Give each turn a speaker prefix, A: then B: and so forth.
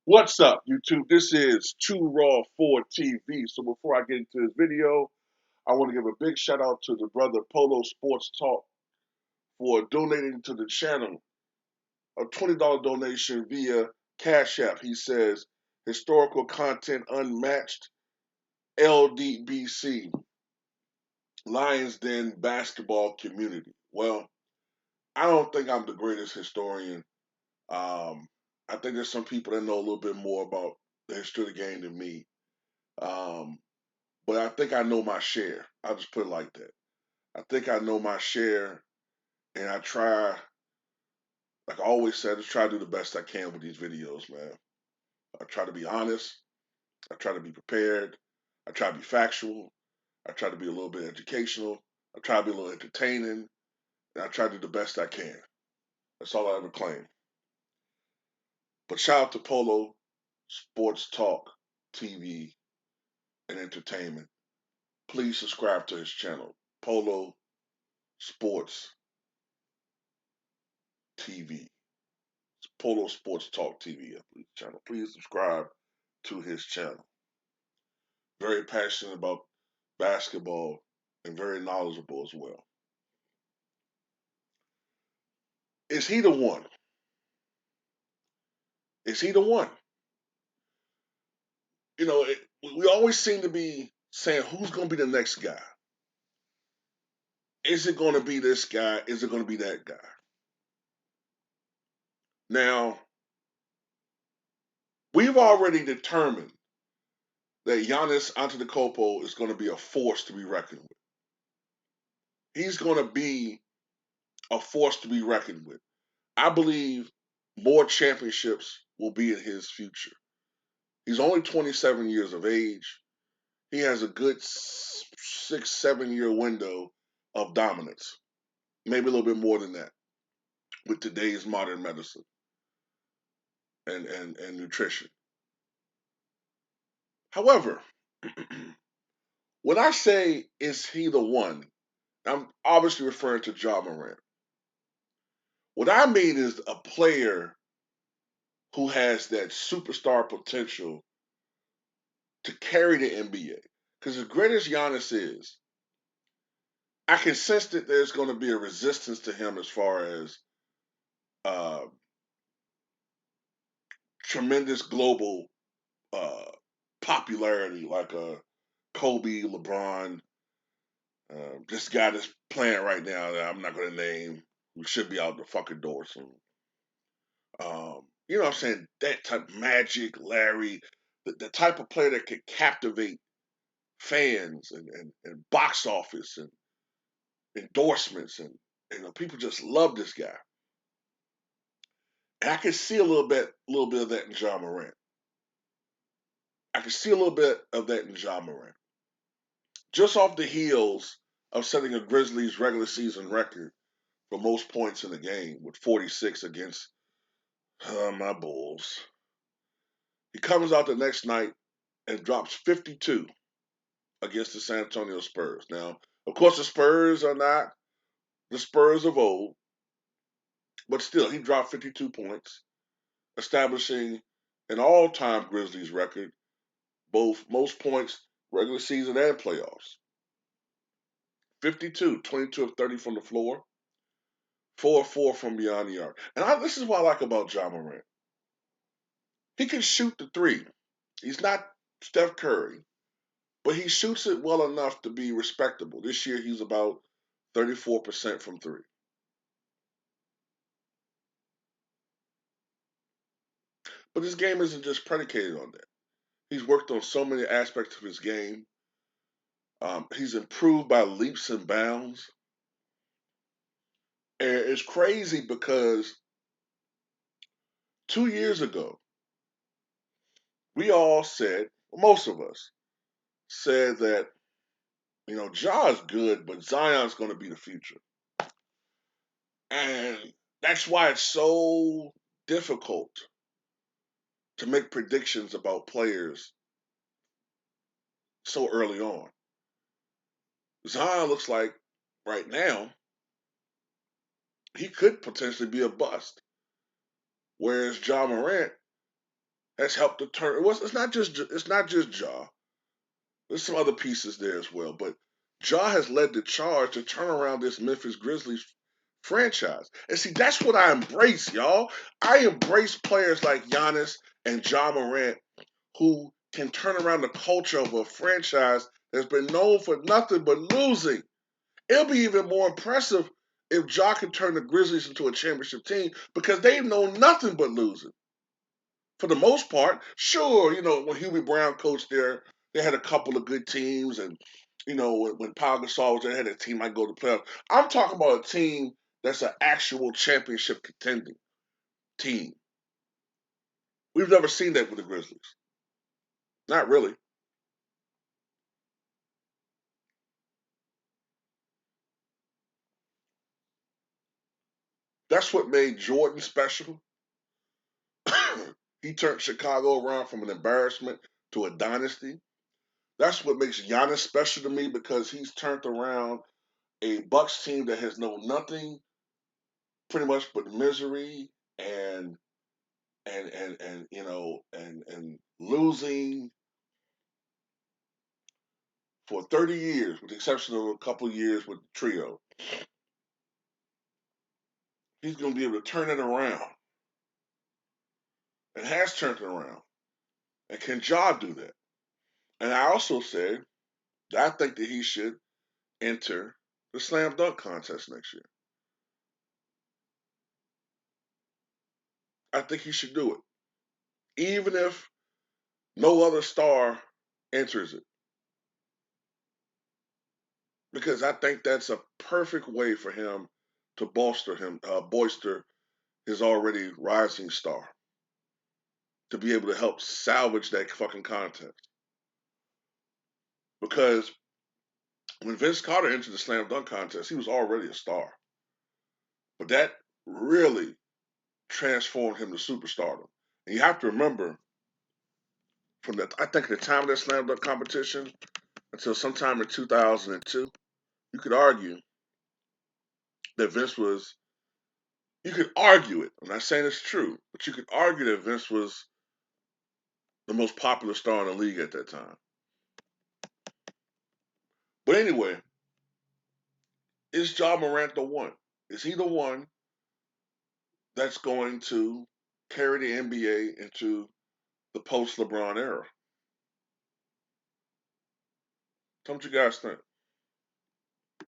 A: What's up, YouTube? This is Too Raw for TV. So before I get into this video, I want to give a big shout out to the brother Polo Sports Talk for donating to the channel a $20 donation via Cash App. He says, historical content unmatched, LDBC, Lions Den basketball community. Well, I don't think I'm the greatest historian. I think there's some people that know a little bit more about the history of the game than me. Um, but I think I know my share. I'll just put it like that. I think I know my share, and I try, like I always said, I just try to do the best I can with these videos, man. I try to be honest. I try to be prepared. I try to be factual. I try to be a little bit educational. I try to be a little entertaining, and I try to do the best I can. That's all I ever claim. But shout out to Polo Sports Talk TV and Entertainment. Please subscribe to his channel, Polo Sports TV. Polo Sports Talk TV channel. Please subscribe to his channel. Very passionate about basketball and very knowledgeable as well. Is he the one? Is he the one? We always seem to be saying who's going to be the next guy. Is it going to be this guy? Is it going to be that guy? Now, we've already determined that Giannis Antetokounmpo is going to be a force to be reckoned with. He's going to be a force to be reckoned with. I believe more championships will be in his future. He's only 27 years of age. He has a good 6, 7 year window of dominance, maybe a little bit more than that with today's modern medicine and nutrition. However, when I say is he the one, I'm obviously referring to Ja Morant. What I mean is a player who has that superstar potential to carry the NBA. Because as great as Giannis is, I can sense that there's going to be a resistance to him as far as uh, tremendous global uh, popularity, like Kobe, LeBron, this guy that's playing right now that I'm not going to name, who should be out the fucking door soon. You know what I'm saying? That type Magic, Larry, the type of player that could captivate fans and box office and endorsements and people just love this guy. And I can see a little bit of that in Ja Morant. I can see a little bit of that in Ja Morant. Just off the heels of setting a Grizzlies regular season record for most points in the game with 46 against my Bulls. He comes out the next night and drops 52 against the San Antonio Spurs. Now, of course, the Spurs are not the Spurs of old, but still, he dropped 52 points, establishing an all-time Grizzlies record, both most points regular season and playoffs. 52, 22 of 30 from the floor, 4 of 4 from beyond the arc. And this is what I like about Ja Morant. He can shoot the three. He's not Steph Curry, but he shoots it well enough to be respectable. This year he's about 34% from three. But his game isn't just predicated on that. He's worked on so many aspects of his game. He's improved by leaps and bounds. And it's crazy because 2 years ago, we all said, most of us said that, Ja is good, but Zion's going to be the future. And that's why it's so difficult to make predictions about players so early on. Zion looks like right now he could potentially be a bust, whereas Ja Morant has helped to turn. It's not just Ja. There's some other pieces there as well, but Ja has led the charge to turn around this Memphis Grizzlies franchise. And see, that's what I embrace, y'all. I embrace players like Giannis and Ja Morant who can turn around the culture of a franchise that's been known for nothing but losing. It'll be even more impressive if Ja can turn the Grizzlies into a championship team because they've known nothing but losing. For the most part, sure, when Hubie Brown coached there, they had a couple of good teams, and when Pau Gasol was there, they had a team might go to playoffs. I'm talking about a team that's an actual championship contending team. We've never seen that with the Grizzlies. Not really. That's what made Jordan special. He turned Chicago around from an embarrassment to a dynasty. That's what makes Giannis special to me because he's turned around a Bucks team that has known nothing pretty much but misery and and losing for 30 years, with the exception of a couple of years with the trio. He's going to be able to turn it around and has turned it around. And can Ja do that? And I also said that I think that he should enter the slam dunk contest next year. I think he should do it, even if no other star enters it, because I think that's a perfect way for him to boister his already rising star, to be able to help salvage that fucking contest. Because when Vince Carter entered the slam dunk contest, he was already a star, but that really transformed him to superstardom. And you have to remember, from the I think the time of that slam dunk competition until sometime in 2002, you could argue that Vince was. You could argue it. I'm not saying it's true, but you could argue that Vince was the most popular star in the league at that time. But anyway, is Ja Morant the one? Is he the one that's going to carry the NBA into the post LeBron era? Tell me what you guys think.